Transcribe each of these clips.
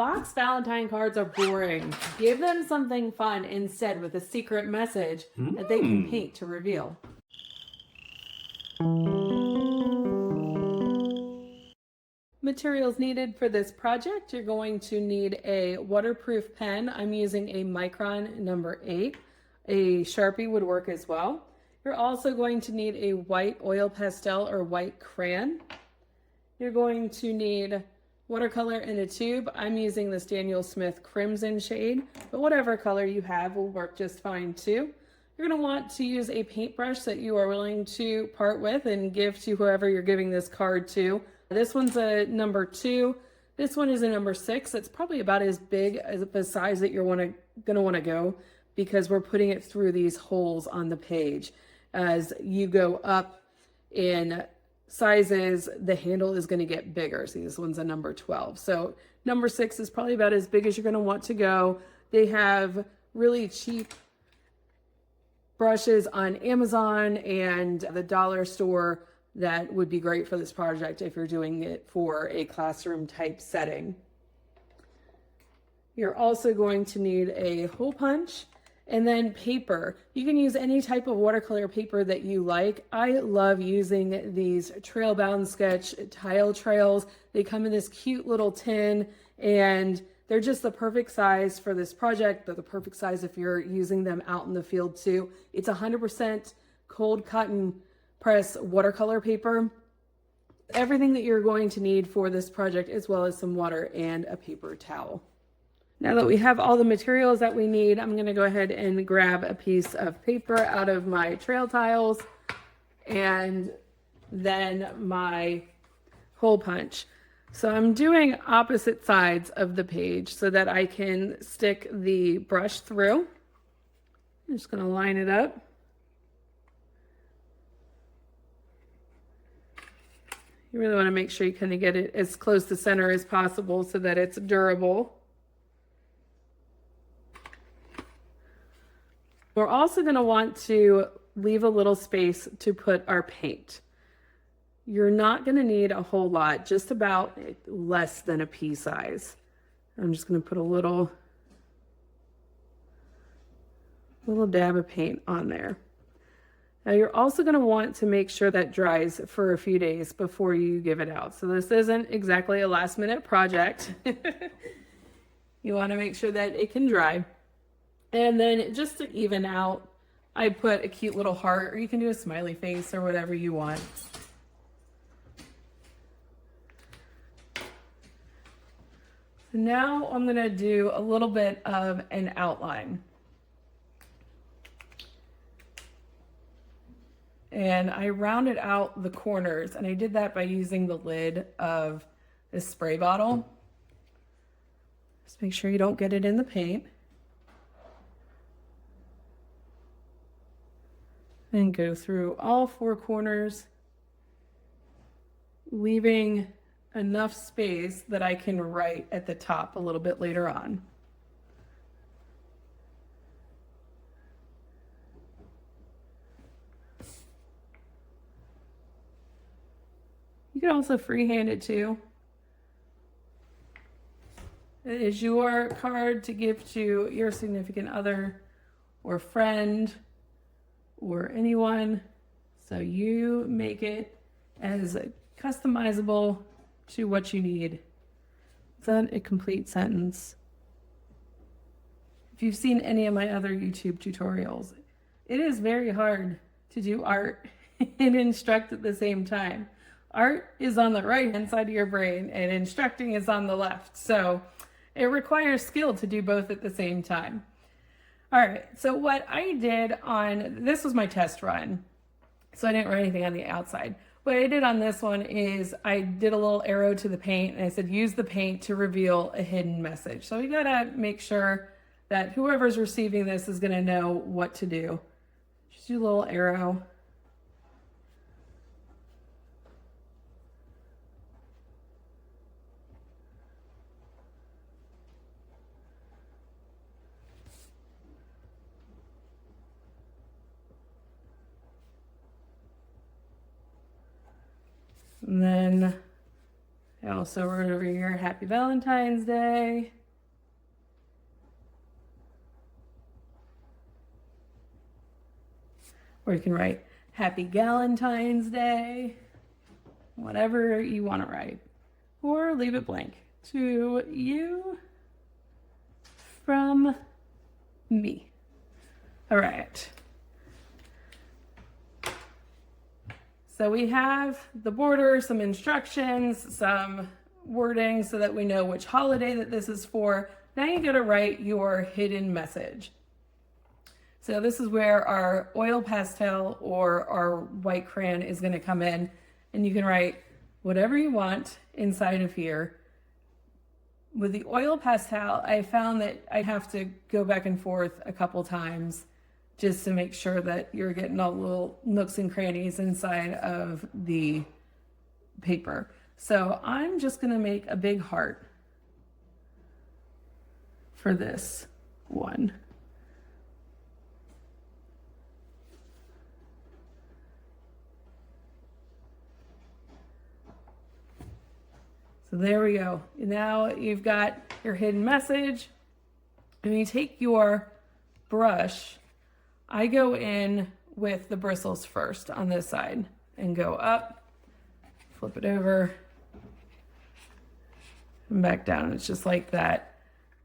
Box Valentine cards are boring. Give them something fun instead with a secret message that they can paint to reveal. Materials needed for this project, you're going to need a waterproof pen. I'm using a Micron number 8. A Sharpie would work as well. You're also going to need a white oil pastel or white crayon. You're going to need watercolor in a tube. I'm using this Daniel Smith Crimson shade, but whatever color you have will work just fine too. You're going to want to use a paintbrush that you are willing to part with and give to whoever you're giving this card to. This one's a number 2. This one is a number 6. It's probably about as big as the size that you're going to want to go, because we're putting it through these holes on the page. As you go up in sizes, the handle is going to get bigger. See, this one's a number 12. So number 6 is probably about as big as you're going to want to go. They have really cheap brushes on Amazon and the dollar store that would be great for this project if you're doing it for a classroom type setting. You're also going to need a hole punch and then paper. You can use any type of watercolor paper that you like. I love using these Trail Bound Sketch tile trails. They come in this cute little tin and they're just the perfect size for this project. They're the perfect size if you're using them out in the field too. It's 100% cold cotton press watercolor paper. Everything that you're going to need for this project, as well as some water and a paper towel. Now that we have all the materials that we need, I'm going to go ahead and grab a piece of paper out of my trail tiles and then my hole punch. So I'm doing opposite sides of the page so that I can stick the brush through. I'm just going to line it up. You really want to make sure you kind of get it as close to center as possible so that it's durable. We're also going to want to leave a little space to put our paint. You're not going to need a whole lot, just about less than a pea size. I'm just going to put a little dab of paint on there. Now you're also going to want to make sure that dries for a few days before you give it out. So this isn't exactly a last minute project. You want to make sure that it can dry. And then just to even out, I put a cute little heart, or you can do a smiley face or whatever you want. So now I'm going to do a little bit of an outline. And I rounded out the corners, and I did that by using the lid of this spray bottle. Just make sure you don't get it in the paint. And go through all 4 corners, leaving enough space that I can write at the top a little bit later on. You can also freehand it too. It is your card to give to your significant other or friend or anyone. So you make it as customizable to what you need. Is that a complete sentence? If you've seen any of my other YouTube tutorials, it is very hard to do art and instruct at the same time. Art is on the right hand side of your brain and instructing is on the left. So it requires skill to do both at the same time. All right, so what I did on, this was my test run. So I didn't write anything on the outside. What I did on this one is I did a little arrow to the paint and I said, use the paint to reveal a hidden message. So we gotta make sure that whoever's receiving this is gonna know what to do. Just do a little arrow. And then I also wrote over here, Happy Valentine's Day. Or you can write Happy Galentine's Day, whatever you want to write. Or leave it blank. To you from me. All right. So we have the border, some instructions, some wording so that we know which holiday that this is for. Now you got to write your hidden message. So this is where our oil pastel or our white crayon is going to come in, and you can write whatever you want inside of here. With the oil pastel, I found that I have to go back and forth a couple times just to make sure that you're getting all the little nooks and crannies inside of the paper. So I'm just going to make a big heart for this one. So there we go. Now you've got your hidden message. And you take your brush, I go in with the bristles first on this side and go up, flip it over, and back down. It's just like that.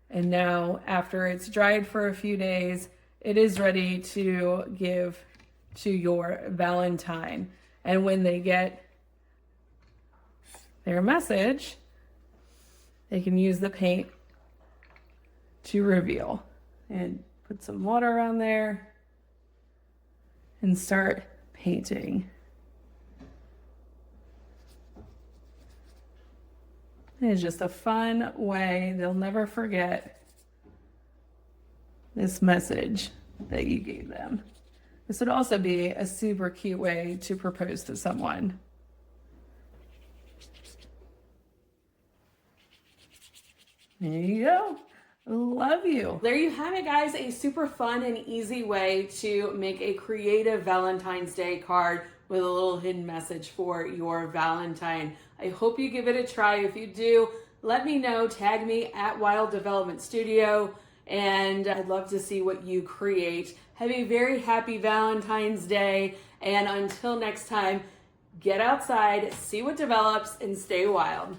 And now after it's dried for a few days, it is ready to give to your Valentine. And when they get their message, they can use the paint to reveal. And put some water on there and start painting. It's just a fun way. They'll never forget this message that you gave them. This would also be a super cute way to propose to someone. There you go. Love you. There you have it, guys. A super fun and easy way to make a creative Valentine's Day card with a little hidden message for your Valentine. I hope you give it a try. If you do, let me know. Tag me at Wild Development Studio, and I'd love to see what you create. Have a very happy Valentine's Day, and until next time, get outside, see what develops, and stay wild.